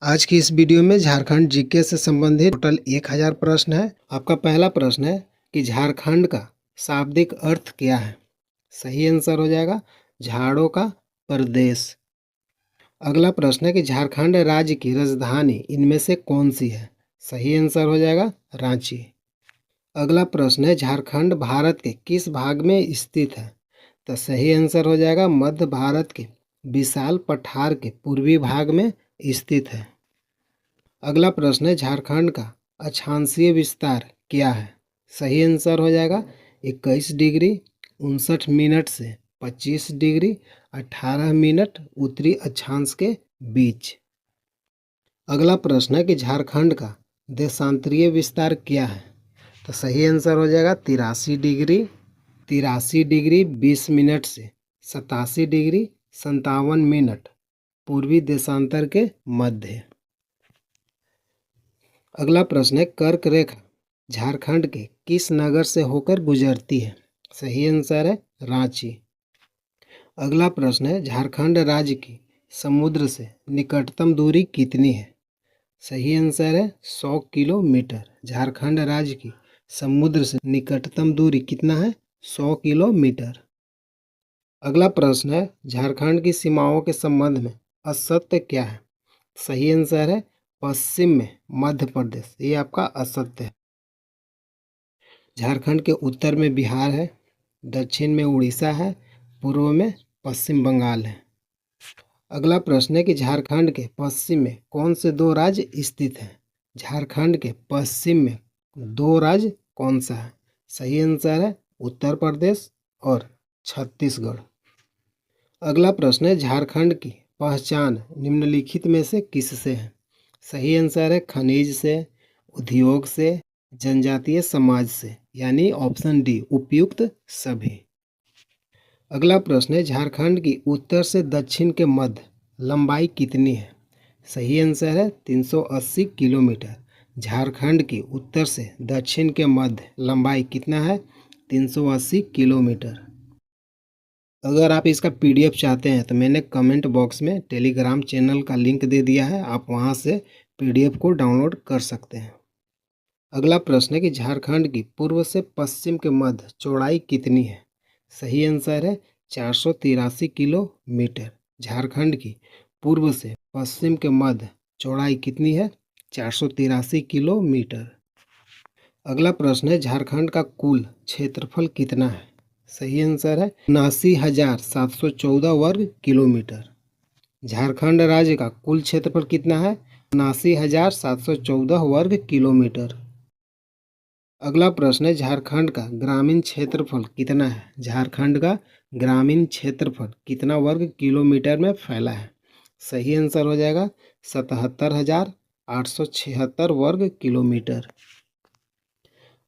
आज की इस वीडियो में झारखंड जीके से संबंधित टोटल 1000 प्रश्न है। आपका पहला प्रश्न है कि झारखंड का शाब्दिक अर्थ क्या है। सही आंसर हो जाएगा झाड़ों का प्रदेश। अगला प्रश्न है कि झारखंड राज्य की राजधानी इनमें से कौन सी है। सही आंसर हो जाएगा रांची। अगला प्रश्न है झारखंड भारत के किस भाग में स्थित है। तो सही आंसर हो जाएगा मध्य भारत के विशाल पठार के पूर्वी भाग में स्थित है। अगला प्रश्न है झारखंड का अक्षांशीय विस्तार क्या है। सही आंसर हो जाएगा 21 डिग्री 59 मिनट से 25 डिग्री 18 मिनट उत्तरी अक्षांश के बीच। अगला प्रश्न है कि झारखंड का देशांतरीय विस्तार क्या है। तो सही आंसर हो जाएगा 83 डिग्री 20 मिनट से 87 डिग्री 57 मिनट पूर्वी देशांतर के मध्य। अगला प्रश्न है कर्क रेखा झारखंड के किस नगर से होकर गुजरती है। सही आंसर है रांची। अगला प्रश्न है झारखंड राज्य की समुद्र से निकटतम दूरी कितनी है। सही आंसर है 100 किलोमीटर। झारखंड राज्य की समुद्र से निकटतम दूरी कितना है 100 किलोमीटर। अगला प्रश्न है झारखंड की सीमाओं के संबंध में असत्य क्या है। सही आंसर है पश्चिम में मध्य प्रदेश, ये आपका असत्य है। झारखंड के उत्तर में बिहार है, दक्षिण में उड़ीसा है, पूर्व में पश्चिम बंगाल है। अगला प्रश्न है कि झारखंड के पश्चिम में कौन से दो राज्य स्थित हैं। झारखंड के पश्चिम में दो राज्य कौन सा है। सही आंसर है उत्तर प्रदेश और छत्तीसगढ़। अगला प्रश्न है झारखंड की पहचान निम्नलिखित में से किससे है। सही आंसर है खनिज से, उद्योग से, जनजातीय समाज से, यानी ऑप्शन डी उपयुक्त सभी। अगला प्रश्न है झारखंड की उत्तर से दक्षिण के मध्य लंबाई कितनी है। सही आंसर है 380 किलोमीटर। झारखंड की उत्तर से दक्षिण के मध्य लंबाई कितना है 380 किलोमीटर। अगर आप इसका पीडीएफ चाहते हैं तो मैंने कमेंट बॉक्स में टेलीग्राम चैनल का लिंक दे दिया है, आप वहां से पीडीएफ को डाउनलोड कर सकते हैं। अगला प्रश्न है कि झारखंड की पूर्व से पश्चिम के मध्य चौड़ाई कितनी है। सही आंसर है 483 किलोमीटर। झारखंड की पूर्व से पश्चिम के मध्य चौड़ाई कितनी है 483 किलोमीटर। अगला प्रश्न है झारखंड का कुल क्षेत्रफल कितना है। सही आंसर है 79,714 वर्ग किलोमीटर। झारखंड राज्य का कुल क्षेत्रफल कितना है 79,714 वर्ग किलोमीटर। अगला प्रश्न है झारखंड का ग्रामीण क्षेत्रफल कितना है। झारखंड का ग्रामीण क्षेत्रफल कितना वर्ग किलोमीटर में फैला है। सही आंसर हो जाएगा 77,876 वर्ग किलोमीटर।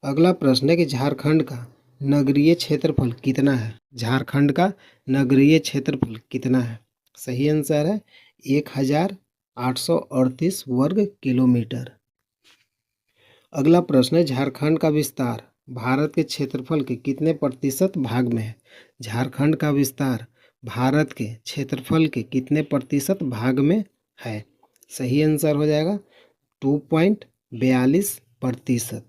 अगला प्रश्न है कि झारखंड का नगरीय क्षेत्रफल कितना है। झारखंड का नगरीय क्षेत्रफल कितना है। सही आंसर है 1,838 वर्ग किलोमीटर। अगला प्रश्न है झारखंड का विस्तार भारत के क्षेत्रफल के कितने प्रतिशत भाग में है। झारखंड का विस्तार भारत के क्षेत्रफल के कितने प्रतिशत भाग में है। सही आंसर हो जाएगा 2.42%।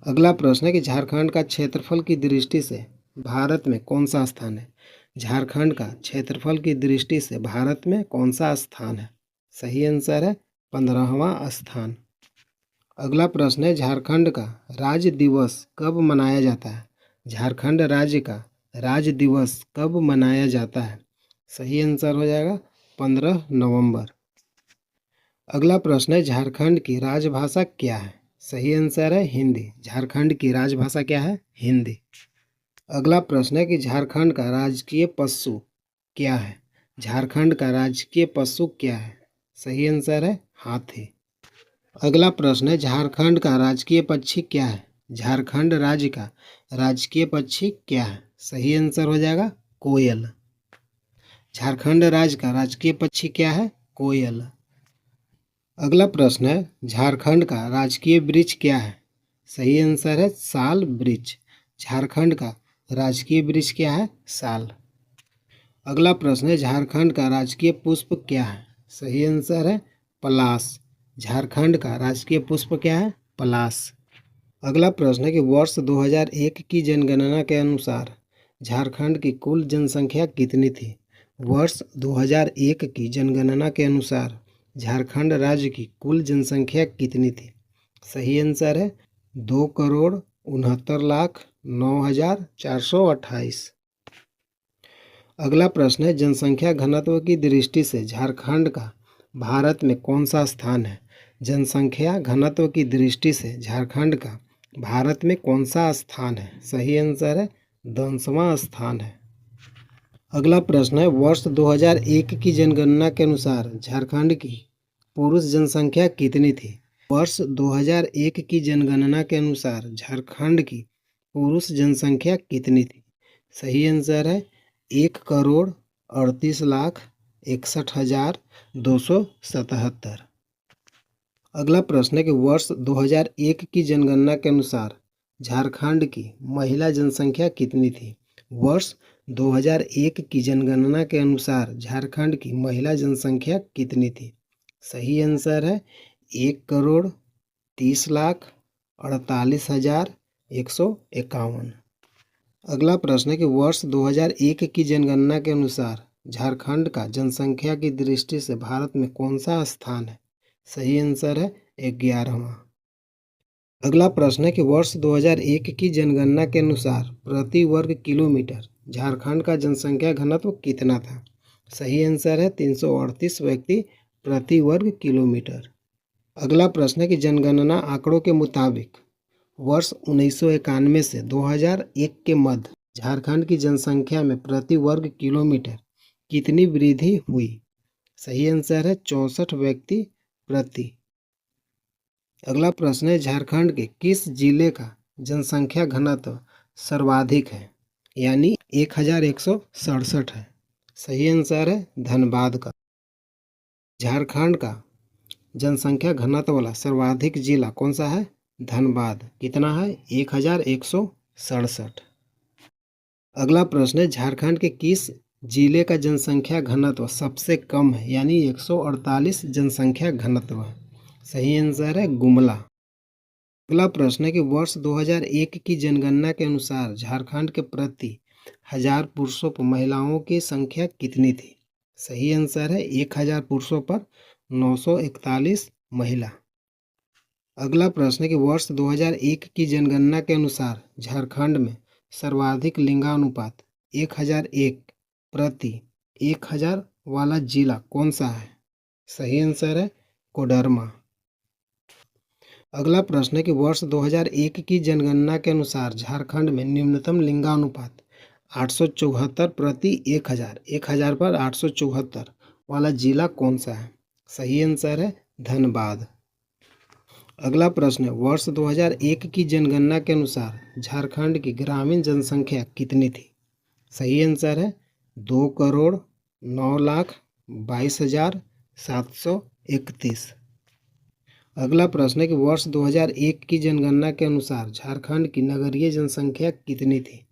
अगला प्रश्न है कि झारखंड का क्षेत्रफल की दृष्टि से भारत में कौन सा स्थान है। झारखंड का क्षेत्रफल की दृष्टि से भारत में कौन सा स्थान है। सही आंसर है 15वां स्थान। अगला प्रश्न है झारखंड का राज्य दिवस कब मनाया जाता है। झारखंड राज्य का राज्य दिवस कब मनाया जाता है। सही आंसर हो जाएगा 15 नवंबर। अगला प्रश्न है झारखंड की राजभाषा क्या है। सही आंसर है हिंदी। झारखंड की राजभाषा क्या है हिंदी। अगला प्रश्न है कि झारखंड का राजकीय पशु क्या है। झारखंड का राजकीय पशु क्या है। सही आंसर है हाथी। अगला प्रश्न है झारखंड का राजकीय पक्षी क्या है। झारखंड राज्य का राजकीय पक्षी क्या है। सही आंसर हो जाएगा कोयल। झारखंड राज्य का राजकीय पक्षी क्या है कोयल। अगला प्रश्न है झारखंड का राजकीय वृक्ष क्या है। सही आंसर है साल वृक्ष। झारखंड का राजकीय वृक्ष क्या है साल। अगला प्रश्न है झारखंड का राजकीय पुष्प क्या है। सही आंसर है पलाश। झारखंड का राजकीय पुष्प क्या है? पलाश। अगला प्रश्न है कि वर्ष 2001 की जनगणना के अनुसार झारखंड की कुल जनसंख्या कितनी थी? वर्ष 2001 की जनगणना के अनुसार झारखंड राज्य की कुल जनसंख्या कितनी थी? सही आंसर है 2,69,09,428। अगला प्रश्न है जनसंख्या घनत्व की दृष्टि से झारखंड का भारत में कौन सा स्थान है? जनसंख्या घनत्व की दृष्टि से झारखंड का भारत में कौन सा स्थान है? सही आंसर है 10वां स्थान है। अगला प्रश्न है वर्ष 2001 की जनगणना के अनुसार झारखंड की पुरुष जनसंख्या कितनी थी? वर्ष 2001 की जनगणना के अनुसार झारखंड की पुरुष जनसंख्या कितनी थी? सही आंसर है 1,38,61,277। अगला प्रश्न है कि वर्ष 2001 की जनगणना के अनुसार झारखंड की महिला जनसंख्या कितनी थी? वर्ष 2001 की जनगणना के अनुसार झारखंड की महिला जनसंख्या कितनी थी? सही आंसर है 1,30,48,151। अगला प्रश्न है कि वर्ष 2001 की जनगणना के अनुसार झारखंड का जनसंख्या की दृष्टि से भारत में कौन सा स्थान है? सही आंसर है 11वां। अगला प्रश्न है कि वर्ष 2001 की जनगणना के अनुसार प्रति वर्ग किलोमीटर झारखंड का जनसंख्या घनत्व कितना था? सही आंसर है 338 व्यक्ति प्रति वर्ग किलोमीटर। अगला प्रश्न है कि जनगणना आंकड़ों के मुताबिक वर्ष 1991 से 2001 के मध्य झारखंड की जनसंख्या में प्रति वर्ग किलोमीटर कितनी वृद्धि हुई? सही आंसर है 64 व्यक्ति प्रति। अगला प्रश्न है झारखंड के किस जिले का जनसंख्या घनत्व सर्वाधिक है यानी 1167 है? सही आंसर है धनबाद का। झारखंड का जनसंख्या घनत्व वाला सर्वाधिक जिला कौन सा है? धनबाद। कितना है? 1167। अगला प्रश्न है झारखंड के किस जिले का जनसंख्या घनत्व सबसे कम है यानी 148 जनसंख्या घनत्व है? सही आंसर है गुमला। अगला प्रश्न है कि वर्ष 2001 की जनगणना के अनुसार झारखंड के प्रति 1000 पुरुषों पर महिलाओं की संख्या कितनी थी? सही आंसर है 1000 पुरुषों पर 941 महिला। अगला प्रश्न है कि वर्ष 2001 की जनगणना के अनुसार झारखंड में सर्वाधिक लिंगानुपात 1001 प्रति 1000 वाला जिला कौन सा है? सही आंसर है कोडरमा। अगला प्रश्न है कि वर्ष 2001 की जनगणना के अनुसार झारखंड में न्यूनतम लिंगानुपात 874 प्रति 1000 1000 पर 874 वाला जिला कौन सा है? सही आंसर है धनबाद। अगला प्रश्न है वर्ष 2001 की जनगणना के अनुसार झारखंड की ग्रामीण जनसंख्या कितनी थी? सही आंसर है 2,09,22,731। अगला प्रश्न है कि वर्ष 2001 की जनगणना के अनुसार झारखंड की नगरीय जनसंख्या कितनी थी?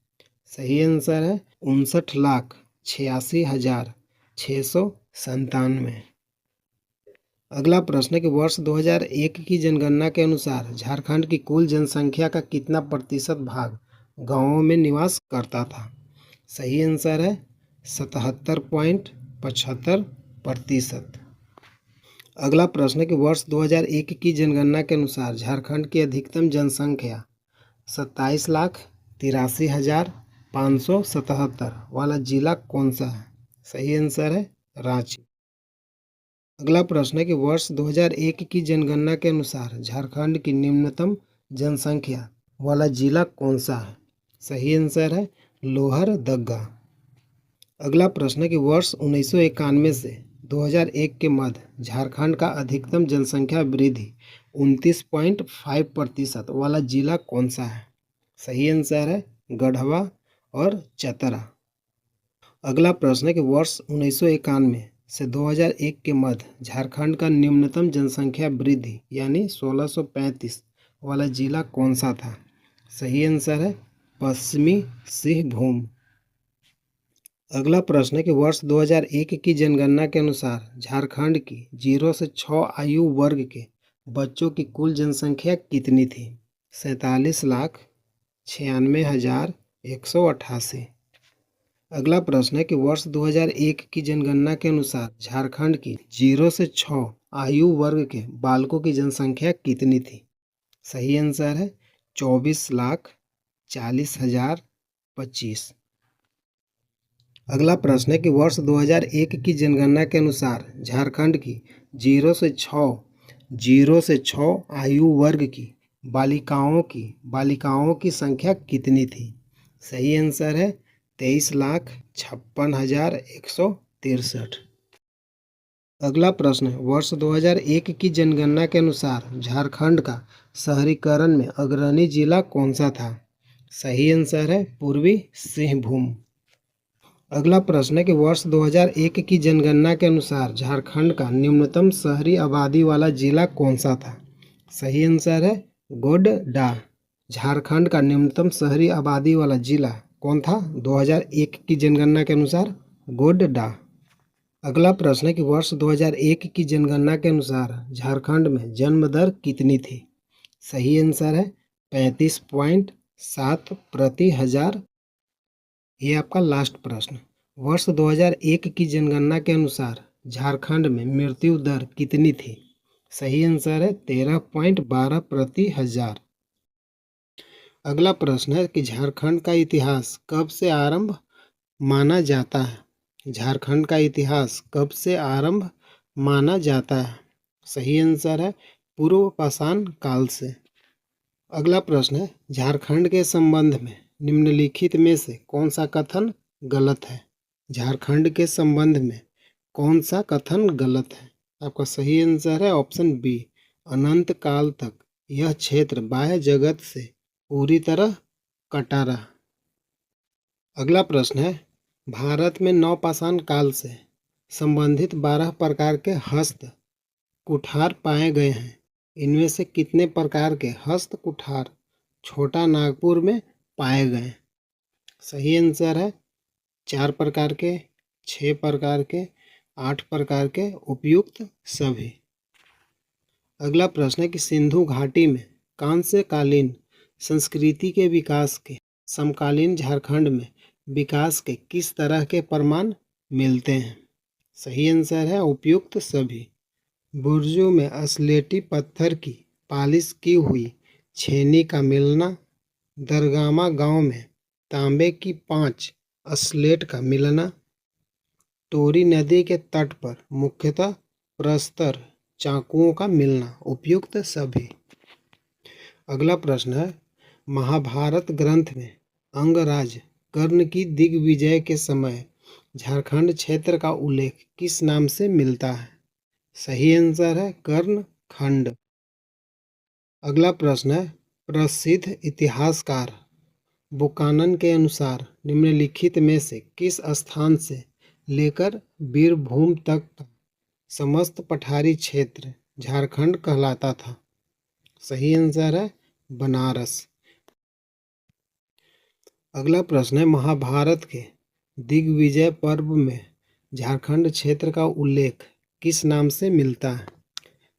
सही आंसर है 59,86,697। अगला प्रश्न है कि वर्ष 2001 की जनगणना के अनुसार झारखंड की कुल जनसंख्या का कितना प्रतिशत भाग गांवों में निवास करता था? सही आंसर है 77.75%। अगला प्रश्न है कि वर्ष 2001 की जनगणना के अनुसार झारखंड की अधिकतम जनसंख्या 27,83,577 वाला जिला कौन सा है? सही आंसर है रांची। अगला प्रश्न है कि वर्ष 2001 की जनगणना के अनुसार झारखंड की निम्नतम जनसंख्या वाला जिला कौन सा है? सही आंसर है लोहरदगा। अगला प्रश्न है कि वर्ष 1991 से 2001 के मध्य झारखंड का अधिकतम जनसंख्या वृद्धि 29.5% वाला जिला कौन सा है? सही आंसर है गढ़वा और चतरा। अगला प्रश्न है कि वर्ष 1991 से 2001 के मध्य झारखंड का न्यूनतम जनसंख्या वृद्धि यानी 1635 वाला जिला कौन सा था? सही आंसर है पश्चिमी सिंहभूम। अगला प्रश्न है कि वर्ष 2001 की जनगणना के अनुसार झारखंड की 0 से 6 आयु वर्ग के बच्चों की कुल जनसंख्या कितनी थी? 47,96,188। अगला प्रश्न है कि वर्ष 2001 की जनगणना के अनुसार झारखंड की 0 से 6 आयु वर्ग के बालकों की जनसंख्या कितनी थी? सही आंसर है 24,40,025। अगला प्रश्न है कि वर्ष 2001 की जनगणना के अनुसार झारखंड की 0 से 6 आयु वर्ग की बालिकाओं की संख्या कितनी थी? सही आंसर है 23,56,163। अगला प्रश्न है वर्ष 2001 की जनगणना के अनुसार झारखंड का शहरीकरण में अग्रणी जिला कौन सा था? सही आंसर है पूर्वी सिंहभूम। अगला प्रश्न है कि वर्ष 2001 की जनगणना के अनुसार झारखंड का न्यूनतम शहरी आबादी वाला जिला कौन सा था? सही आंसर है गोड्डा। झारखंड का न्यूनतम शहरी आबादी वाला जिला कौन था 2001 की जनगणना के अनुसार? गोड्डा। अगला प्रश्न है कि वर्ष 2001 की जनगणना के अनुसार झारखंड में जन्म दर कितनी थी? सही आंसर है 35.7 प्रति हजार। ये आपका लास्ट प्रश्न। वर्ष 2001 की जनगणना के अनुसार झारखंड में मृत्यु दर कितनी थी? सही आंसर है 13.12 प्रति हजार। अगला प्रश्न है कि झारखंड का इतिहास कब से आरंभ माना जाता है? झारखंड का इतिहास कब से आरंभ माना जाता है? सही आंसर है पूर्व पाषाण काल से। अगला प्रश्न है झारखंड के संबंध में निम्नलिखित में से कौन सा कथन गलत है? झारखंड के संबंध में कौन सा कथन गलत है? आपका सही आंसर है ऑप्शन बी, अनंत काल तक यह क्षेत्र बाह्य जगत से पूरी तरह कटा रहा। अगला प्रश्न है भारत में नवपाषाण काल से संबंधित 12 प्रकार के हस्त कुठार पाए गए हैं। इनमें से कितने प्रकार के हस्त कुठार छोटा नागपुर में पाए गए? सही आंसर है 4 प्रकार के, 6 प्रकार के, 8 प्रकार के, उपयुक्त सभी। अगला प्रश्न है कि सिंधु घाटी में कांस्यकालीन संस्कृति के विकास के समकालीन झारखंड में विकास के किस तरह के प्रमाण मिलते हैं? सही आंसर है उपयुक्त सभी। बुर्जों में स्लेटी पत्थर की पालिश की हुई छेनी का मिलना, दरगामा गांव में तांबे की 5 स्लेट का मिलना, टोरी नदी के तट पर मुख्यतः प्रस्तर चाकुओं का मिलना, उपयुक्त सभी। अगला प्रश्न है महाभारत ग्रंथ में अंगराज कर्ण की दिग्विजय के समय झारखंड क्षेत्र का उल्लेख किस नाम से मिलता है? सही आंसर है कर्ण खंड। अगला प्रश्न है प्रसिद्ध इतिहासकार बुकानन के अनुसार निम्नलिखित में से किस स्थान से लेकर बीरभूम तक का समस्त पठारी क्षेत्र झारखंड कहलाता था? सही आंसर है बनारस। अगला प्रश्न है महाभारत के दिग्विजय पर्व में झारखंड क्षेत्र का उल्लेख किस नाम से मिलता है?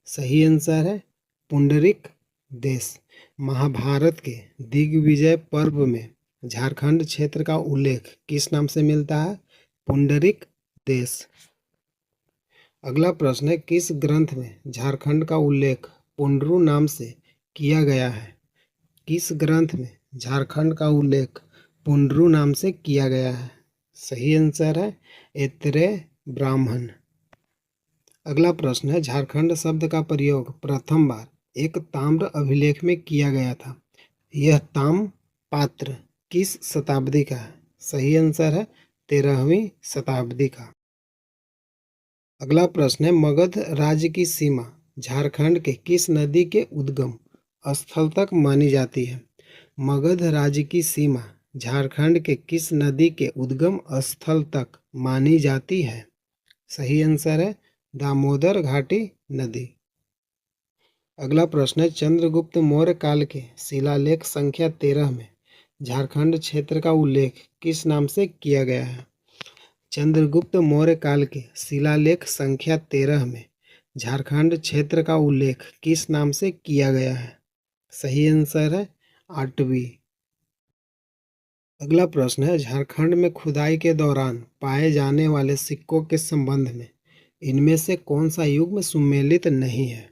सही आंसर है पुंडरिक देश। महाभारत के दिग्विजय पर्व में झारखंड क्षेत्र का उल्लेख किस नाम से मिलता है? पुंडरिक देश। अगला प्रश्न है किस ग्रंथ में झारखंड का उल्लेख पुंडरू नाम से किया गया है? किस ग्रंथ में झारखंड का उल्लेख पुंडरू नाम से किया गया है? सही आंसर है ऐत्रेय ब्राह्मण। अगला प्रश्न है झारखंड शब्द का प्रयोग प्रथम बार एक ताम्र अभिलेख में किया गया था। यह ताम्र पात्र किस शताब्दी का है? सही आंसर है 13वीं शताब्दी का। अगला प्रश्न है मगध राज्य की सीमा झारखंड के किस नदी के उद्गम स्थल तक मानी जाती है? मगध राज्य की सीमा झारखंड के किस नदी के उद्गम स्थल तक मानी जाती है? सही आंसर है दामोदर घाटी नदी। अगला प्रश्न है चंद्रगुप्त मौर्य काल के शिलालेख संख्या 13 में झारखंड क्षेत्र का उल्लेख किस नाम से किया गया है? चंद्रगुप्त मौर्य काल के शिलालेख संख्या 13 में झारखंड क्षेत्र का उल्लेख किस नाम से किया गया है? सही आंसर है आटवी। अगला प्रश्न है, झारखंड में खुदाई के दौरान पाए जाने वाले सिक्कों के संबंध में इनमें से कौन सा युग्म सुमेलित नहीं है?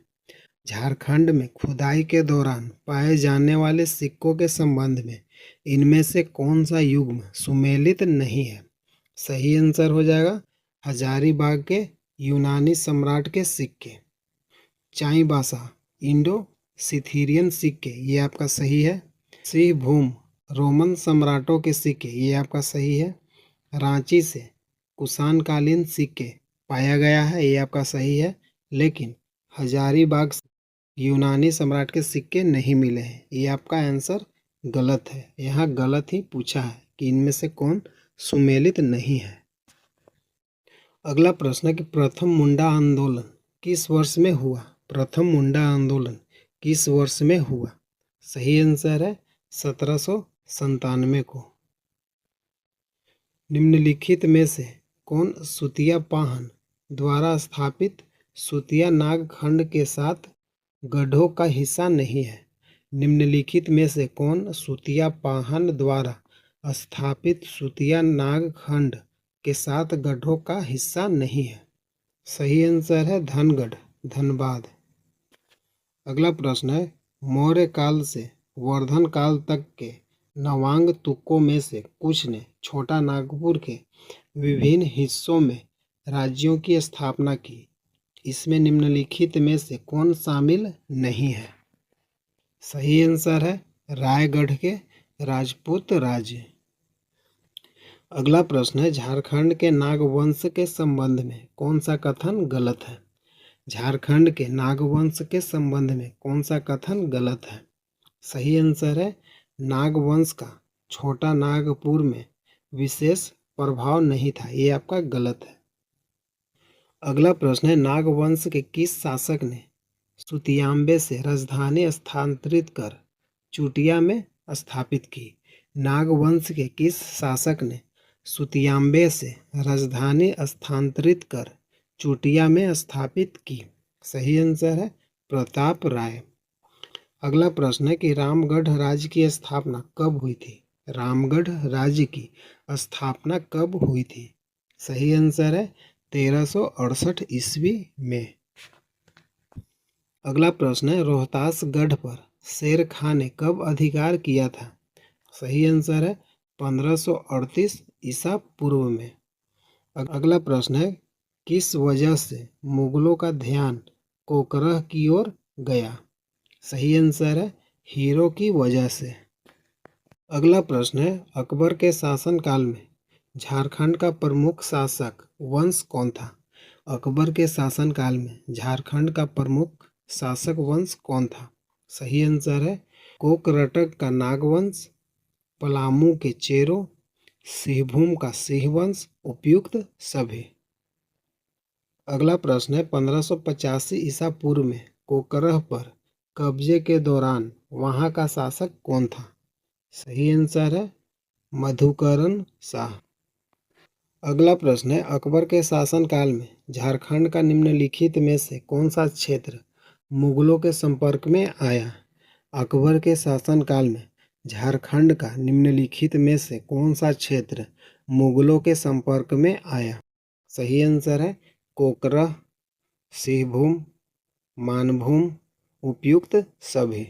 झारखंड में खुदाई के दौरान पाए जाने वाले सिक्कों के संबंध में इनमें से कौन सा युग्म सुमेलित नहीं है? सही आंसर हो जाएगा हजारीबाग के यूनानी सम्राट के सिक्के। चाईबासा इंडो सिथीरियन सिक्के, ये आपका सही है। सिंहभूम रोमन सम्राटों के सिक्के, ये आपका सही है। रांची से कुषाणकालीन सिक्के पाया गया है, ये आपका सही है। लेकिन हजारीबाग से यूनानी सम्राट के सिक्के नहीं मिले हैं, ये आपका आंसर गलत है। यहाँ गलत ही पूछा है कि इनमें से कौन सुमेलित नहीं है। अगला प्रश्न है कि प्रथम मुंडा आंदोलन किस वर्ष में हुआ? प्रथम मुंडा आंदोलन किस वर्ष में हुआ? सही आंसर है 1797 को। निम्नलिखित में से कौन सुतिया पाहन द्वारा स्थापित सुतिया नाग खंड के साथ गढ़ों का हिस्सा नहीं है? निम्नलिखित में से कौन सुतिया पाहन द्वारा स्थापित सुतिया नाग खंड के साथ गढ़ों का हिस्सा नहीं है? सही आंसर है धनगढ़, धनबाद। अगला प्रश्न है, मौर्य काल से वर्धन काल तक के नवांग तुकों में से कुछ ने छोटा नागपुर के विभिन्न हिस्सों में राज्यों की स्थापना की। इसमें निम्नलिखित में से कौन शामिल नहीं है? सही आंसर है रायगढ़ के राजपूत राज्य। अगला प्रश्न है, झारखंड के नागवंश के संबंध में कौन सा कथन गलत है? झारखंड के नागवंश के संबंध में कौन सा कथन गलत है? सही आंसर है नागवंश का छोटा नागपुर में विशेष प्रभाव नहीं था, ये आपका गलत है। अगला प्रश्न है, नागवंश के किस शासक ने सुतियाम्बे से राजधानी स्थानांतरित कर चुटिया में स्थापित की? नागवंश के किस शासक ने सुतियाम्बे से राजधानी स्थानांतरित कर चुटिया में स्थापित की? सही आंसर है प्रताप राय। अगला प्रश्न है कि रामगढ़ राज्य की स्थापना कब हुई थी? रामगढ़ राज्य की स्थापना कब हुई थी? सही आंसर है 1368 ईस्वी में। अगला प्रश्न है, रोहतासगढ़ पर शेर खां ने कब अधिकार किया था? सही आंसर है 1538 ईसा पूर्व में। अगला प्रश्न है, किस वजह से मुगलों का ध्यान कोकरह की ओर गया? सही आंसर है हीरो की वजह से। अगला प्रश्न है, अकबर के शासनकाल में झारखंड का प्रमुख शासक वंश कौन था? अकबर के शासनकाल में झारखंड का प्रमुख शासक वंश कौन था? सही आंसर है कोकरटक का नागवंश, पलामू के चेरो, सिंहभूम का सिंहवंश, उपयुक्त सभी। अगला प्रश्न है, 1585 ईसा पूर्व में कोकरह पर कब्जे के दौरान वहां का शासक कौन था? सही आंसर है मधुकरण शाह। अगला प्रश्न है, अकबर के शासनकाल में झारखंड का निम्नलिखित में से कौन सा क्षेत्र मुगलों के संपर्क में आया? अकबर के शासनकाल में झारखंड का निम्नलिखित में से कौन सा क्षेत्र मुगलों के संपर्क में आया? सही आंसर है कोकरह, सिंहभूम, मानभूम, उपयुक्त सभी।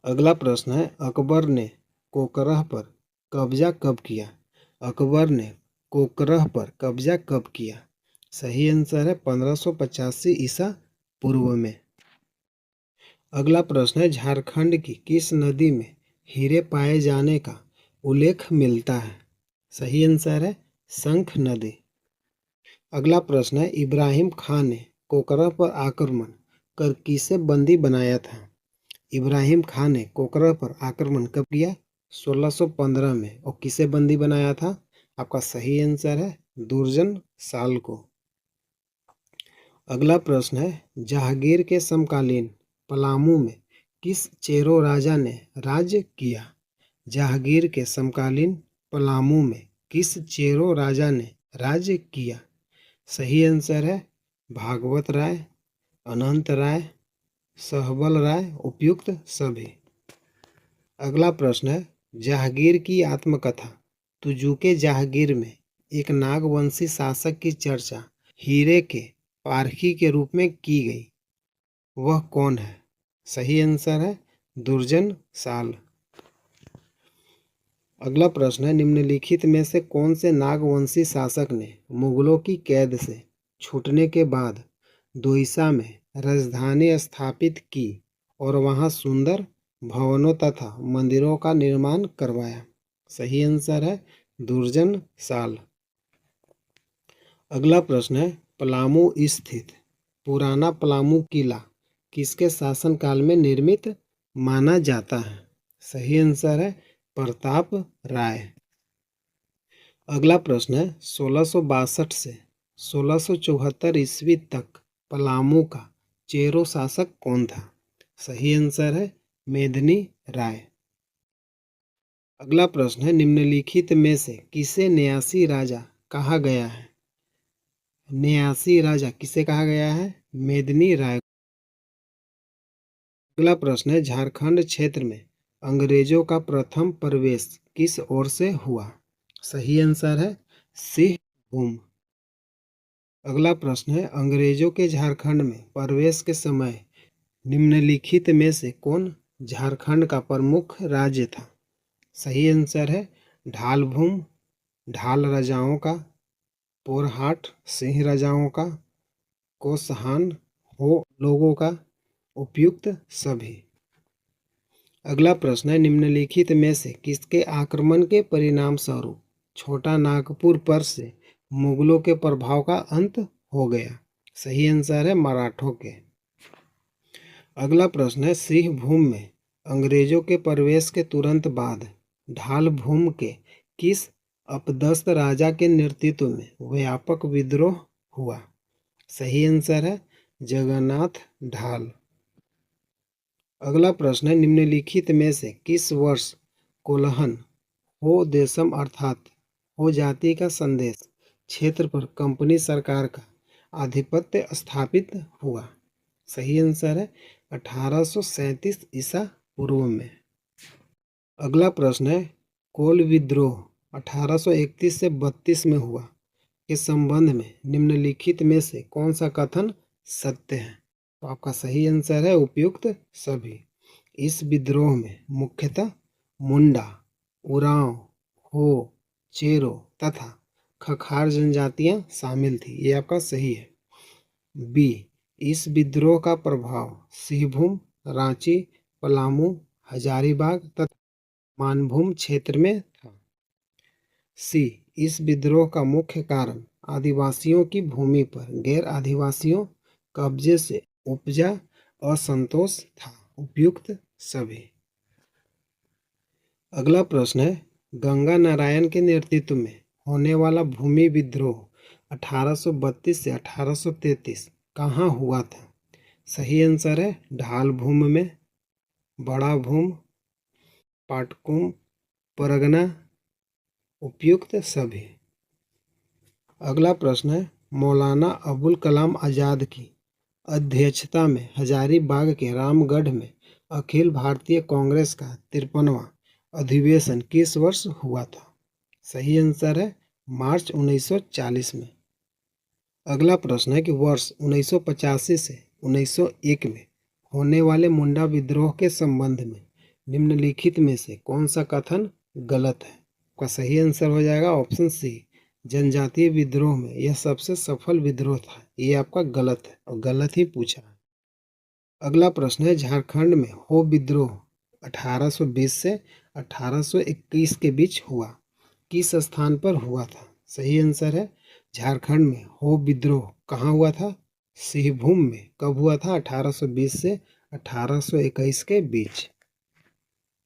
अगला प्रश्न है, अकबर ने कोकरह पर कब्जा कब किया? अकबर ने कोकरह पर कब्जा कब किया? सही आंसर है 1585 ईसा पूर्व में। अगला प्रश्न है, झारखंड की किस नदी में हीरे पाए जाने का उल्लेख मिलता है? सही आंसर है शंख नदी। अगला प्रश्न है, इब्राहिम खान ने कोकरह पर आक्रमण कर किसे बंदी बनाया था? इब्राहिम खान ने कोकरह पर आक्रमण कब किया? 1615 में। और किसे बंदी बनाया था? आपका सही आंसर है दुर्जन साल को। अगला प्रश्न है, जहांगीर के समकालीन पलामू में किस चेरो राजा ने राज्य किया? जहांगीर के समकालीन पलामू में किस चेरो राजा ने राज्य किया? सही आंसर है भागवत राय, अनंत राय, सहबल राय, उपयुक्त सभी। अगला प्रश्न है जहांगीर की आत्मकथा तुजुके जहांगीर में एक नागवंशी शासक की चर्चा हीरे के पारखी के रूप में की गई, वह कौन है? सही आंसर है दुर्जन साल। अगला प्रश्न है निम्नलिखित में से कौन से नागवंशी शासक ने मुगलों की कैद से छूटने के बाद दोइसा में राजधानी स्थापित की और वहां सुंदर भवनों तथा मंदिरों का निर्माण करवाया? सही आंसर है दुर्जन साल। अगला प्रश्न है पलामू स्थित पुराना पलामू किला किसके शासनकाल में निर्मित माना जाता है? सही आंसर है प्रताप राय। अगला प्रश्न है 1662 से 1674 ईस्वी तक पलामू का चेरो शासक कौन था? सही आंसर है मेदिनी राय। अगला प्रश्न है निम्नलिखित में से किसे न्यासी राजा कहा गया है? न्यासी राजा किसे कहा गया है? मेदिनी राय। अगला प्रश्न है झारखंड क्षेत्र में अंग्रेजों का प्रथम प्रवेश किस ओर से हुआ? सही आंसर है सिंहभूम। अगला प्रश्न है अंग्रेजों के झारखंड में प्रवेश के समय निम्नलिखित में से कौन झारखंड का प्रमुख राज्य था? सही आंसर है ढालभूम, ढाल राजाओं का, पोरहाट सिंह राजाओं का, कोसहान हो लोगों का, उपयुक्त सभी। अगला प्रश्न है निम्नलिखित में से किसके आक्रमण के परिणाम स्वरूप छोटा नागपुर पर से मुगलों के प्रभाव का अंत हो गया? सही आंसर है मराठों के। अगला प्रश्न है सिंहभूम में अंग्रेजों के प्रवेश के तुरंत बाद ढालभूम के किस अपदस्थ राजा के नेतृत्व में व्यापक विद्रोह हुआ? सही आंसर है जगन्नाथ ढाल। अगला प्रश्न है निम्नलिखित में से किस वर्ष कोल्हन हो देशम अर्थात हो जाति का संदेश क्षेत्र पर कंपनी सरकार का आधिपत्य स्थापित हुआ? सही आंसर है 1837 ईसा पूर्व में। अगला प्रश्न है कोल विद्रोह 1831 से 32 में हुआ के संबंध में निम्नलिखित में से कौन सा कथन सत्य है? तो आपका सही आंसर है उपयुक्त सभी। इस विद्रोह में मुख्यतः मुंडा, उरांव, हो, चेरो तथा खखार जनजातियां शामिल थी, ये आपका सही है। बी इस विद्रोह का प्रभाव सिंहभूम, रांची, पलामू, हजारीबाग तथा मानभूम क्षेत्र में था। सी इस विद्रोह का मुख्य कारण आदिवासियों की भूमि पर गैर आदिवासियों कब्जे से उपजा असंतोष था, उपयुक्त सभी। अगला प्रश्न है गंगा नारायण के नेतृत्व में होने वाला भूमि विद्रोह 1832 से 1833 कहाँ हुआ था? सही आंसर है ढालभूम में, बड़ा भूम, पाटकुम, परगना, उपयुक्त सभी। अगला प्रश्न है मौलाना अबुल कलाम आज़ाद की अध्यक्षता में हजारीबाग के रामगढ़ में अखिल भारतीय कांग्रेस का 53वां अधिवेशन किस वर्ष हुआ था? सही आंसर है मार्च 1940 में। अगला प्रश्न है कि वर्ष 1985 से 1901 में होने वाले मुंडा विद्रोह के संबंध में निम्नलिखित में से कौन सा कथन गलत है? का सही आंसर हो जाएगा ऑप्शन सी जनजातीय विद्रोह में यह सबसे सफल विद्रोह था, ये आपका गलत है और गलत ही पूछा है। अगला प्रश्न है झारखंड में हो विद्रोह 1820 से 1821 के बीच हुआ, किस स्थान पर हुआ था? सही आंसर है झारखंड में हो विद्रोह कहाँ हुआ था? सिंहभूम में। कब हुआ था? 1820 से 1821 के बीच।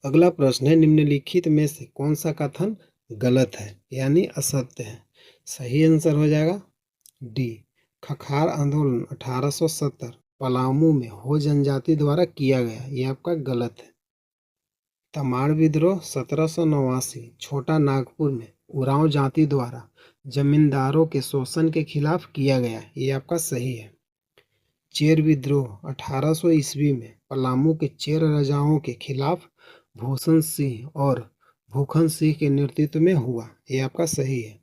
अगला प्रश्न है निम्नलिखित में से कौन सा कथन गलत है यानी असत्य है? सही आंसर हो जाएगा डी खखार आंदोलन 1870 पलामू में हो जनजाति द्वारा किया गया, ये आपका गलत है। तमाड़ विद्रोह 1789 छोटा नागपुर में उरांव जाति द्वारा जमींदारों के शोषण के खिलाफ किया गया। ये आपका सही है। चेर विद्रोह 1800 ईस्वी में पलामू के चेर राजाओं के खिलाफ भूषण सिंह और भूखन सिंह के नेतृत्व में हुआ। ये आपका सही है।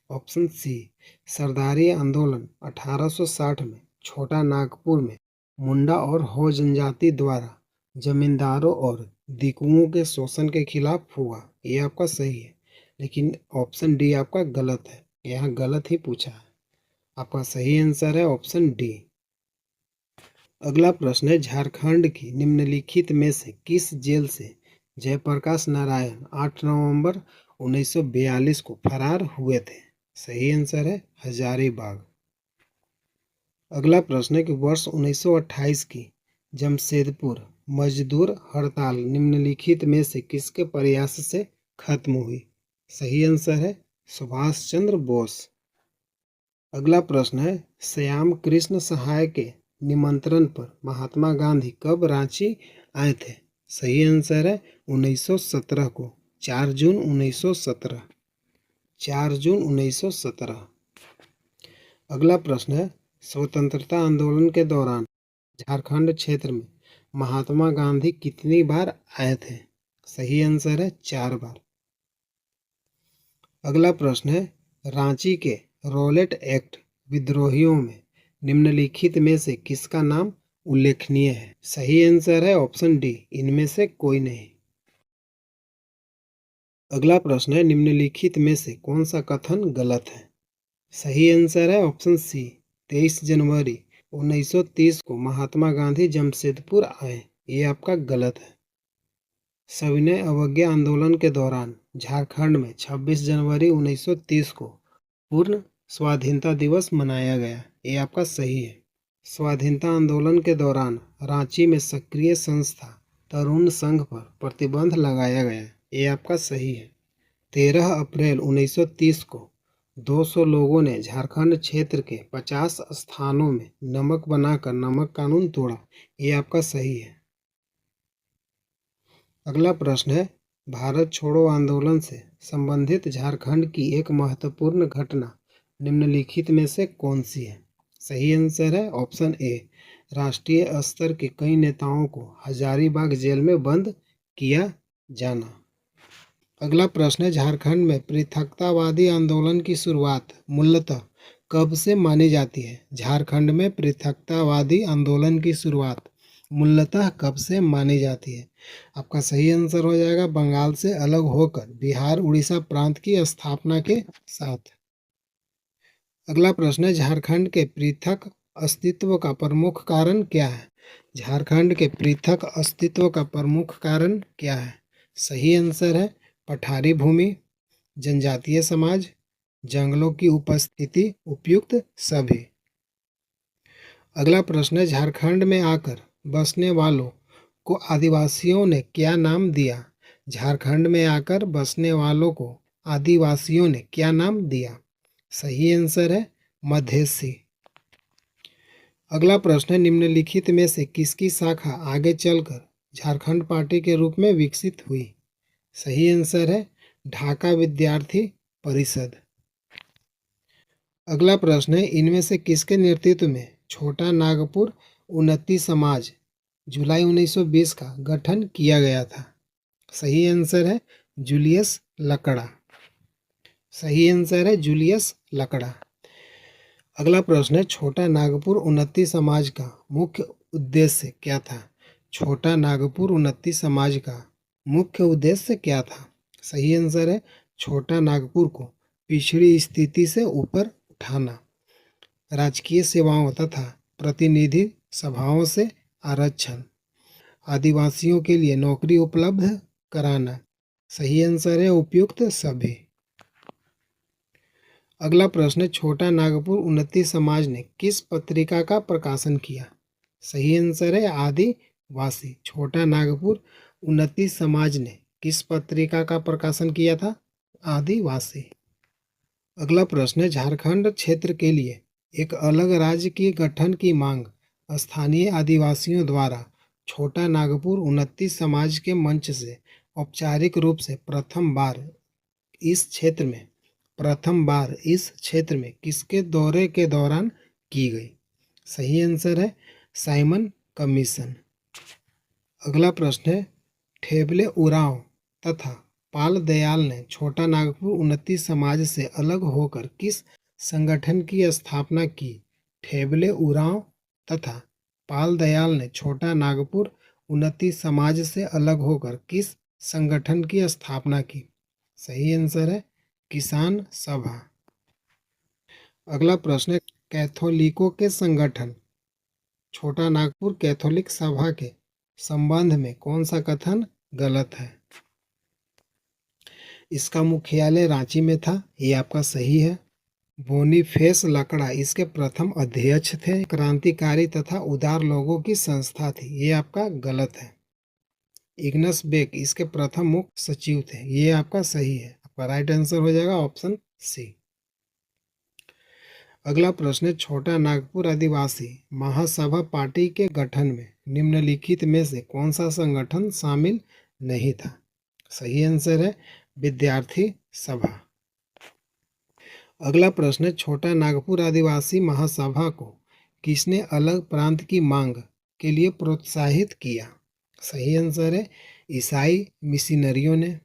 Option C. सरदारी आंदोलन 1860 में छोटा नागपुर में मुंडा और हो जनजाति द्वारा जमींदारों और दिकुओं के शोषण के खिलाफ हुआ। ये आपका सही है, लेकिन ऑप्शन डी आपका गलत है। यहाँ गलत ही पूछा है। आपका सही आंसर है ऑप्शन डी। अगला प्रश्न है, झारखंड की निम्नलिखित में से किस जेल से जयप्रकाश नारायण 8 नवंबर 1942 को फरार हुए थे? सही आंसर है हजारीबाग। अगला प्रश्न है कि वर्ष 1928 की जमशेदपुर मजदूर हड़ताल निम्नलिखित में से किसके प्रयास से खत्म हुई? सही आंसर है सुभाष चंद्र बोस। अगला प्रश्न है, श्याम कृष्ण सहाय के निमंत्रण पर महात्मा गांधी कब रांची आए थे? सही आंसर है 1917 को, 4 जून 1917। 4 जून 1917। अगला प्रश्न है, स्वतंत्रता आंदोलन के दौरान झारखंड क्षेत्र में महात्मा गांधी कितनी बार आए थे? सही आंसर है 4 बार। अगला प्रश्न है, रांची के रॉलेट एक्ट विद्रोहियों में निम्नलिखित में से किसका नाम उल्लेखनीय है? सही आंसर है ऑप्शन डी, इनमें से कोई नहीं। अगला प्रश्न है, निम्नलिखित में से कौन सा कथन गलत है? सही आंसर है ऑप्शन सी, 23 जनवरी 1930 को महात्मा गांधी जमशेदपुर आए। ये आपका गलत है। सविनय अवज्ञा आंदोलन के दौरान झारखंड में 26 जनवरी 1930 को पूर्ण स्वाधीनता दिवस मनाया गया। ये आपका सही है। स्वाधीनता आंदोलन के दौरान रांची में सक्रिय संस्था तरुण संघ पर प्रतिबंध लगाया गया। ये आपका सही है। 13 अप्रैल 1930 को 200 लोगों ने झारखंड क्षेत्र के 50 स्थानों में नमक बनाकर नमक कानून तोड़ा। ये आपका सही है। अगला प्रश्न है, भारत छोड़ो आंदोलन से संबंधित झारखंड की एक महत्वपूर्ण घटना निम्नलिखित में से कौन सी है? सही आंसर है ऑप्शन ए, राष्ट्रीय स्तर के कई नेताओं को हजारीबाग जेल में बंद किया जाना। अगला प्रश्न है, झारखंड में पृथकतावादी आंदोलन की शुरुआत मूलतः कब से मानी जाती है? झारखंड में पृथकतावादी आंदोलन की शुरुआत मूलतः कब से मानी जाती है? आपका सही आंसर हो जाएगा बंगाल से अलग होकर बिहार उड़ीसा प्रांत की स्थापना के साथ। अगला प्रश्न है, झारखंड के पृथक अस्तित्व का प्रमुख कारण क्या है? झारखंड के पृथक अस्तित्व का प्रमुख कारण क्या है? सही आंसर है पठारी भूमि, जनजातीय समाज, जंगलों की उपस्थिति, उपयुक्त सभी। अगला प्रश्न है, झारखंड में आकर बसने वालों को आदिवासियों ने क्या नाम दिया? झारखंड में आकर बसने वालों को आदिवासियों ने क्या नाम दिया? सही आंसर है मधेसी। अगला प्रश्न है, निम्नलिखित में से किसकी शाखा आगे चलकर झारखंड पार्टी के रूप में विकसित हुई? सही आंसर है ढाका विद्यार्थी परिषद। अगला प्रश्न है, इनमें से किसके नेतृत्व में छोटा नागपुर उन्नति समाज जुलाई 1920 का गठन किया गया था? सही आंसर है जूलियस लकड़ा। सही आंसर है जूलियस लकड़ा। अगला प्रश्न है, छोटा नागपुर उन्नति समाज का मुख्य उद्देश्य क्या था? छोटा नागपुर उन्नति समाज का मुख्य उद्देश्य क्या था? सही आंसर है छोटा नागपुर को पिछड़ी स्थिति से ऊपर उठाना, राजकीय सेवाओं तथा प्रतिनिधि सभाओं से आरक्षण, आदिवासियों के लिए नौकरी उपलब्ध कराना। सही आंसर है उपयुक्त सभी। अगला प्रश्न है, छोटा नागपुर उन्नति समाज ने किस पत्रिका का प्रकाशन किया? सही आंसर है आदिवासी। छोटा नागपुर उन्नति समाज ने किस पत्रिका का प्रकाशन किया था? आदिवासी। अगला प्रश्न है, झारखंड क्षेत्र के लिए एक अलग राज्य के गठन की मांग स्थानीय आदिवासियों द्वारा छोटा नागपुर उन्नति समाज के मंच से औपचारिक रूप से प्रथम बार इस क्षेत्र में प्रथम बार इस क्षेत्र में किसके दौरे के दौरान की गई? सही आंसर है साइमन कमीशन। अगला प्रश्न है ठेबले उरांव तथा पाल दयाल ने छोटा नागपुर उन्नति समाज से अलग होकर किस संगठन की स्थापना की? ठेबले उरांव तथा पाल दयाल ने छोटा नागपुर उन्नति समाज से अलग होकर किस संगठन की स्थापना की? सही आंसर है किसान सभा। अगला प्रश्न है कैथोलिकों के संगठन छोटा नागपुर कैथोलिक सभा के संबंध में कौन सा कथन गलत है? इसका मुख्यालय रांची में था, ये आपका सही है। बोनीफेस लकड़ा इसके प्रथम अध्यक्ष थे। क्रांतिकारी तथा उदार लोगों की संस्था थी, ये आपका गलत है। इग्नस बेक इसके प्रथम मुख्य सचिव थे, ये आपका सही है। आपका राइट आंसर हो जाएगा ऑप्शन सी। अगला प्रश्न है छोटा नागपुर आदिवासी महासभा पार्टी के गठन में निम्नलिखित में से कौन सा संगठन शामिल नहीं था? सही आंसर है विद्यार्थी सभा। अगला प्रश्न है छोटा नागपुर आदिवासी महासभा को किसने अलग प्रांत की मांग के लिए प्रोत्साहित किया? सही आंसर है ईसाई मिशनरियों ने,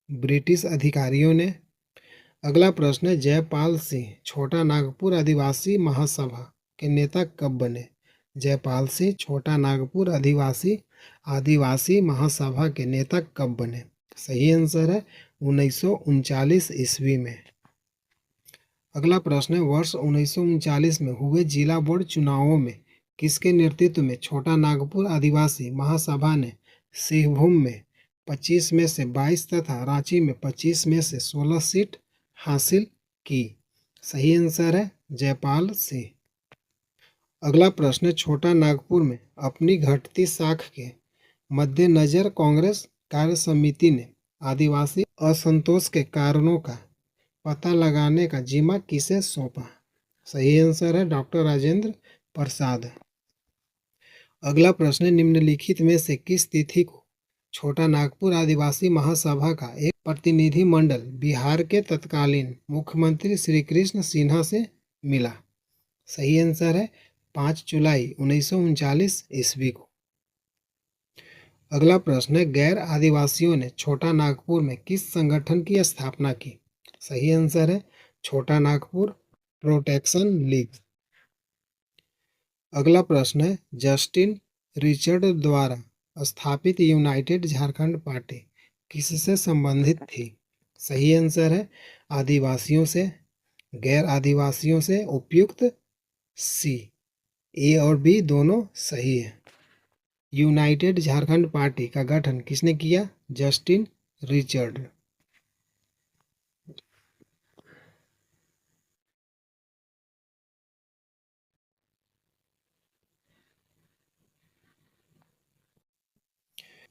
ब्रिटिश अधिकारियों ने। अगला प्रश्न है जयपाल सिंह छोटा नागपुर आदिवासी महासभा के नेता कब बने? जयपाल सिंह छोटा नागपुर आदिवासी महासभा के नेता कब बने? सही आंसर है 1939 ईस्वी में। अगला प्रश्न है वर्ष 1939 में हुए जिला बोर्ड चुनावों में किसके नेतृत्व में छोटा नागपुर आदिवासी महासभा ने सिंहभूम में 25 में से 22 तथा रांची में 25 में से 16 सीट हासिल की? सही आंसर है जयपाल सिंह। अगला प्रश्न छोटा नागपुर में अपनी घटती साख के मद्देनजर कांग्रेस कार्य समिति ने आदिवासी असंतोष के कारणों का पता लगाने का जिम्मा किसे सौंपा? सही आंसर है डॉक्टर राजेंद्र प्रसाद। अगला प्रश्न निम्नलिखित में से किस तिथि को छोटा नागपुर आदिवासी महासभा का एक प्रतिनिधि मंडल बिहार के तत्कालीन मुख्यमंत्री श्री कृष्ण सिन्हा से मिला? सही आंसर है 5 जुलाई 1939 ईस्वी को। अगला प्रश्न है गैर आदिवासियों ने छोटा नागपुर में किस संगठन की स्थापना की? सही आंसर है छोटा नागपुर प्रोटेक्शन लीग। अगला प्रश्न है जस्टिन रिचर्ड द्वारा स्थापित यूनाइटेड झारखंड पार्टी किससे संबंधित थी? सही आंसर है आदिवासियों से, गैर आदिवासियों से। उपयुक्त सी, ए और बी दोनों सही है। यूनाइटेड झारखंड पार्टी का गठन किसने किया? Justin Richard.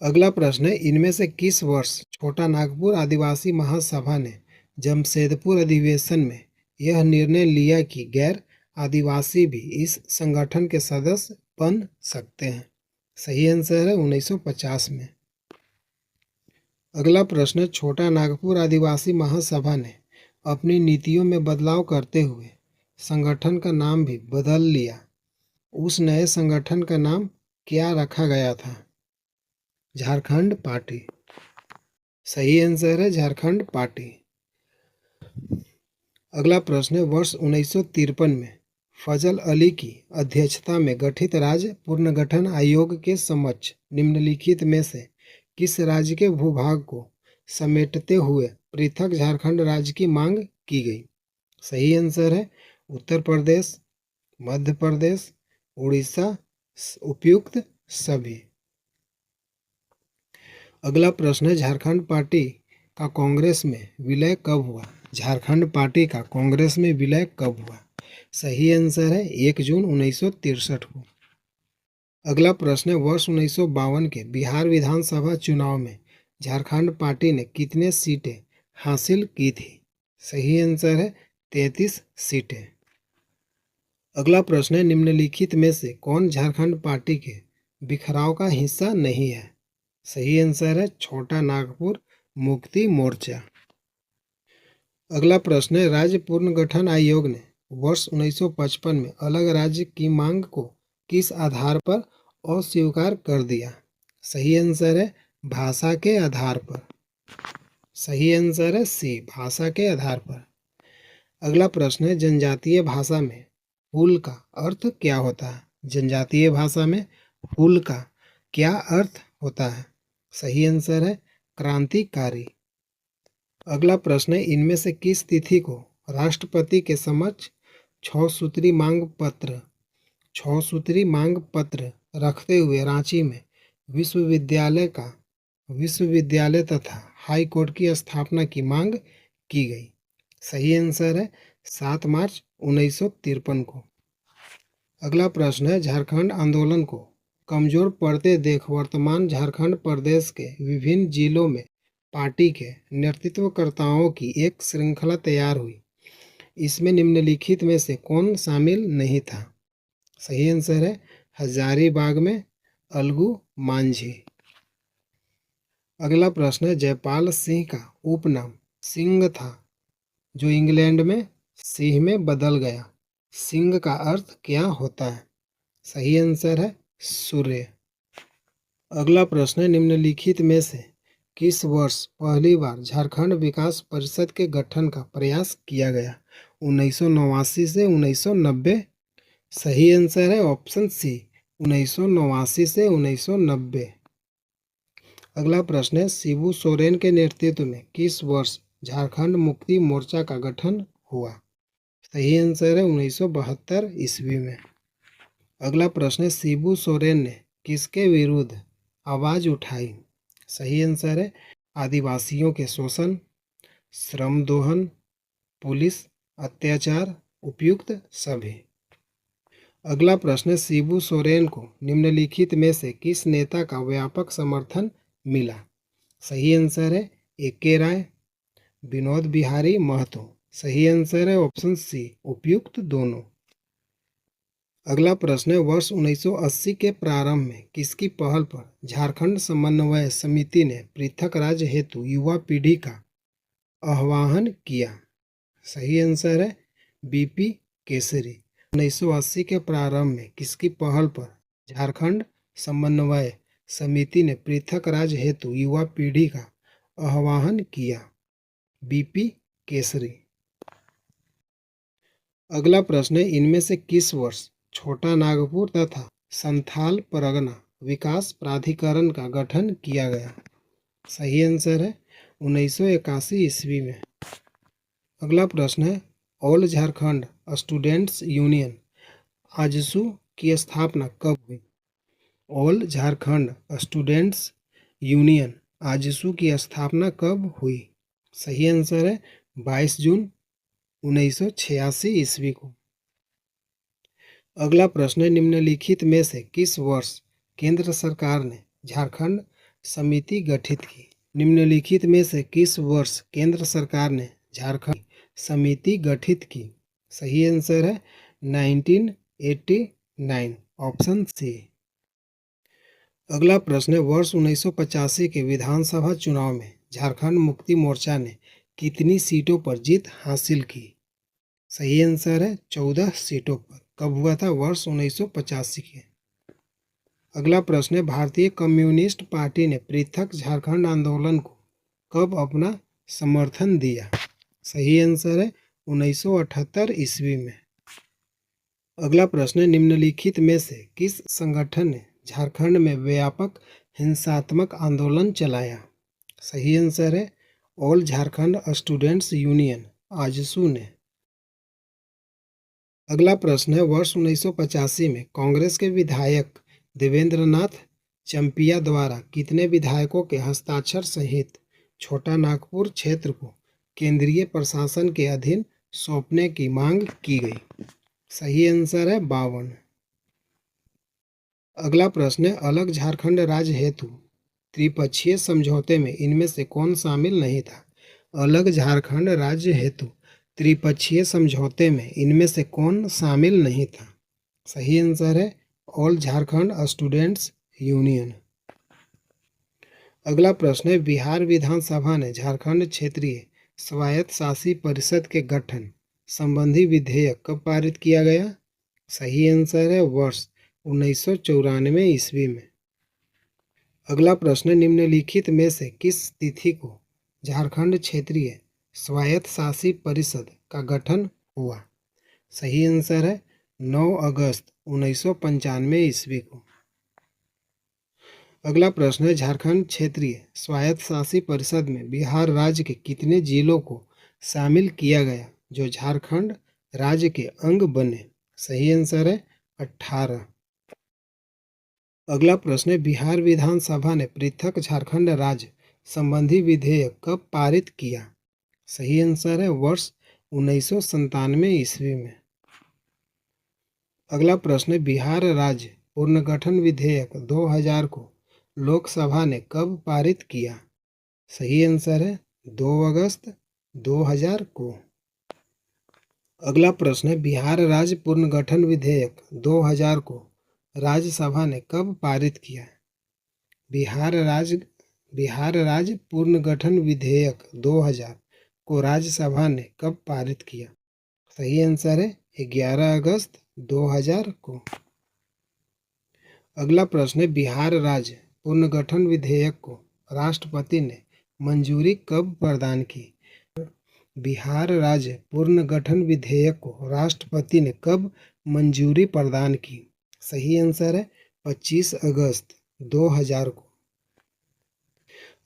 अगला प्रश्न है इनमें से किस वर्ष छोटा नागपुर आदिवासी महासभा ने जमशेदपुर अधिवेशन में यह निर्णय लिया कि गैर आदिवासी भी इस संगठन के सदस्य बन सकते हैं? सही आंसर है 1950 में। अगला प्रश्न छोटा नागपुर आदिवासी महासभा ने अपनी नीतियों में बदलाव करते हुए संगठन का नाम भी बदल लिया। उस नए संगठन का नाम क्या रखा गया था? झारखंड पार्टी। सही आंसर है झारखंड पार्टी। अगला प्रश्न है वर्ष 1953 में फजल अली की अध्यक्षता में गठित राज्य पुनर्गठन आयोग के समक्ष निम्नलिखित में से किस राज्य के भूभाग को समेटते हुए पृथक झारखंड राज्य की मांग की गई? सही आंसर है उत्तर प्रदेश, मध्य प्रदेश, उड़ीसा। उपयुक्त सभी। अगला प्रश्न है झारखंड पार्टी का कांग्रेस में विलय कब हुआ? झारखंड पार्टी का कांग्रेस में विलय कब हुआ? सही आंसर है 1 जून 1963 को। अगला प्रश्न है वर्ष 1952 के बिहार विधानसभा चुनाव में झारखंड पार्टी ने कितने सीटें हासिल की थी? सही आंसर है 33 सीटें। अगला प्रश्न है निम्नलिखित में से कौन झारखंड पार्टी के बिखराव का हिस्सा नहीं है? सही आंसर है छोटा नागपुर मुक्ति मोर्चा। अगला प्रश्न है, राज्य पुनर्गठन आयोग ने वर्ष 1955 में अलग राज्य की मांग को किस आधार पर अस्वीकार कर दिया? सही आंसर है भाषा के आधार पर। सही आंसर है सी, भाषा के आधार पर। अगला प्रश्न है, जनजातीय भाषा में फूल का अर्थ क्या होता है? जनजातीय भाषा में फूल का क्या अर्थ होता है? सही आंसर है क्रांतिकारी। अगला प्रश्न है, इनमें से किस तिथि को राष्ट्रपति के समक्ष छह सूत्री मांग पत्र रखते हुए रांची में विश्वविद्यालय तथा हाई कोर्ट की स्थापना की मांग की गई? सही आंसर है 7 मार्च 1953 को। अगला प्रश्न है, झारखंड आंदोलन को कमजोर पड़ते देख वर्तमान झारखंड प्रदेश के विभिन्न जिलों में पार्टी के नेतृत्वकर्ताओं की एक श्रृंखला तैयार हुई। इसमें निम्नलिखित में से कौन शामिल नहीं था? सही आंसर है हजारीबाग में अलगू मांझी। अगला प्रश्न है, जयपाल सिंह का उपनाम सिंह था जो इंग्लैंड में सिंह में बदल गया। सिंह का अर्थ क्या होता है? सही आंसर है सूर्य। अगला प्रश्न है, निम्नलिखित में से किस वर्ष पहली बार झारखंड विकास परिषद के गठन का प्रयास किया गया? 1989 से 1990। सही आंसर है ऑप्शन सी, 1989 से 1990। अगला प्रश्न है, शिबू सोरेन के नेतृत्व में किस वर्ष झारखंड मुक्ति मोर्चा का गठन हुआ? सही आंसर है 1972 ईस्वी में। अगला प्रश्न है, शिबू सोरेन ने किसके विरुद्ध आवाज उठाई? सही आंसर है आदिवासियों के शोषण, श्रम दोहन, पुलिस अत्याचार, उपयुक्त सभी। अगला प्रश्न है, शिबू सोरेन को निम्नलिखित में से किस नेता का व्यापक समर्थन मिला? सही आंसर है ए.के. राय, विनोद बिहारी महतो। सही आंसर है ऑप्शन सी, उपयुक्त दोनों। अगला प्रश्न है, वर्ष 1980 के प्रारंभ में किसकी पहल पर झारखंड समन्वय समिति ने पृथक राज्य हेतु युवा पीढ़ी का आह्वान किया? सही आंसर है बीपी केसरी। 1980 के प्रारंभ में किसकी पहल पर झारखंड समन्वय समिति ने पृथक राज्य हेतु युवा पीढ़ी का आह्वान किया? बीपी केसरी। अगला प्रश्न है, इनमें से किस वर्ष छोटा नागपुर तथा संथाल परगना विकास प्राधिकरण का गठन किया गया? सही आंसर है 1981 ईस्वी में। अगला प्रश्न है, all Jharkhand students union AJSU की स्थापना कब हुई? All Jharkhand students union AJSU की स्थापना कब हुई? सही आंसर है 22 जून 1986 ईस्वी को। अगला प्रश्न है, निम्नलिखित में से किस वर्ष केंद्र सरकार ने झारखंड समिति गठित की? निम्नलिखित में से किस वर्ष केंद्र सरकार ने झारखंड समिति गठित की? सही आंसर है 1989, ऑप्शन सी। अगला प्रश्न है, वर्ष 1985 के विधानसभा चुनाव में झारखंड मुक्ति मोर्चा ने कितनी सीटों पर जीत हासिल की? सही आंसर है 14 सीटों पर। कब हुआ था? वर्ष 1985 के। अगला प्रश्न है, भारतीय कम्युनिस्ट पार्टी ने पृथक झारखंड आंदोलन को कब अपना समर्थन दिया? सही आंसर है 1978 ईस्वी में। अगला प्रश्न है, निम्नलिखित में से किस संगठन ने झारखंड में व्यापक हिंसात्मक आंदोलन चलाया? सही आंसर है all Jharkhand students union AJSU ने। अगला प्रश्न है, वर्ष 1985 में कांग्रेस के विधायक देवेंद्रनाथ चंपिया द्वारा कितने विधायकों के हस्ताक्षर सहित छोटा नागपुर क्षेत्र को केंद्रीय प्रशासन के अधीन सौंपने की मांग की गई? सही आंसर है 52। अगला प्रश्न है, अलग झारखंड राज्य हेतु त्रिपक्षीय समझौते में इनमें से कौन शामिल नहीं था? अलग झारखंड राज्य हेतु त्रिपक्षीय समझौते में इनमें से कौन शामिल नहीं था? सही आंसर है ऑल झारखंड स्टूडेंट्स यूनियन। अगला प्रश्न है, बिहार विधानसभा ने झारखंड क्षेत्रीय स्वायत्त शासी परिषद के गठन संबंधी विधेयक कब पारित किया गया? सही आंसर है वर्ष 1994 ईस्वी में। अगला प्रश्न, निम्नलिखित में से किस तिथि को झारखंड क्षेत्रीय स्वायत्त शासी परिषद का गठन हुआ? सही आंसर है 9 अगस्त 1995 ईस्वी को। अगला प्रश्न है, झारखंड क्षेत्रीय स्वायत्त शासी परिषद में बिहार राज्य के कितने जिलों को शामिल किया गया जो झारखंड राज्य के अंग बने? सही आंसर है 18। अगला प्रश्न है, बिहार विधानसभा ने पृथक झारखंड राज्य संबंधी विधेयक कब पारित किया? सही आंसर है वर्ष 1997 ईस्वी में। अगला प्रश्न है, बिहार राज्य पुनर्गठन विधेयक 2000 को लोकसभा ने कब पारित किया? सही आंसर है 2 अगस्त 2000 को। अगला प्रश्न है, बिहार राज्य पुनर्गठन विधेयक 2000 को राज्यसभा ने कब पारित किया? बिहार राज्य पुनर्गठन विधेयक 2000 को राज्यसभा ने कब पारित किया? सही आंसर है 11 अगस्त 2000 को। अगला प्रश्न है, बिहार राज्य पुनर्गठन विधेयक को राष्ट्रपति ने मंजूरी कब प्रदान की? बिहार राज्य पुनर्गठन विधेयक को राष्ट्रपति ने कब मंजूरी प्रदान की? सही आंसर है 25 अगस्त 2000 को।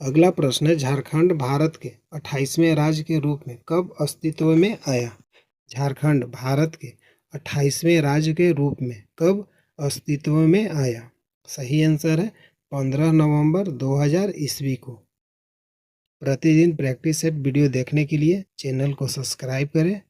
अगला प्रश्न है, झारखंड भारत के 28वें राज्य के रूप में कब अस्तित्व में आया? झारखंड भारत के 28वें राज्य के रूप में कब अस्तित्व में आया? सही आंसर है 15 नवंबर 2000 ईस्वी को। प्रतिदिन प्रैक्टिस सेट वीडियो देखने के लिए चैनल को सब्सक्राइब करें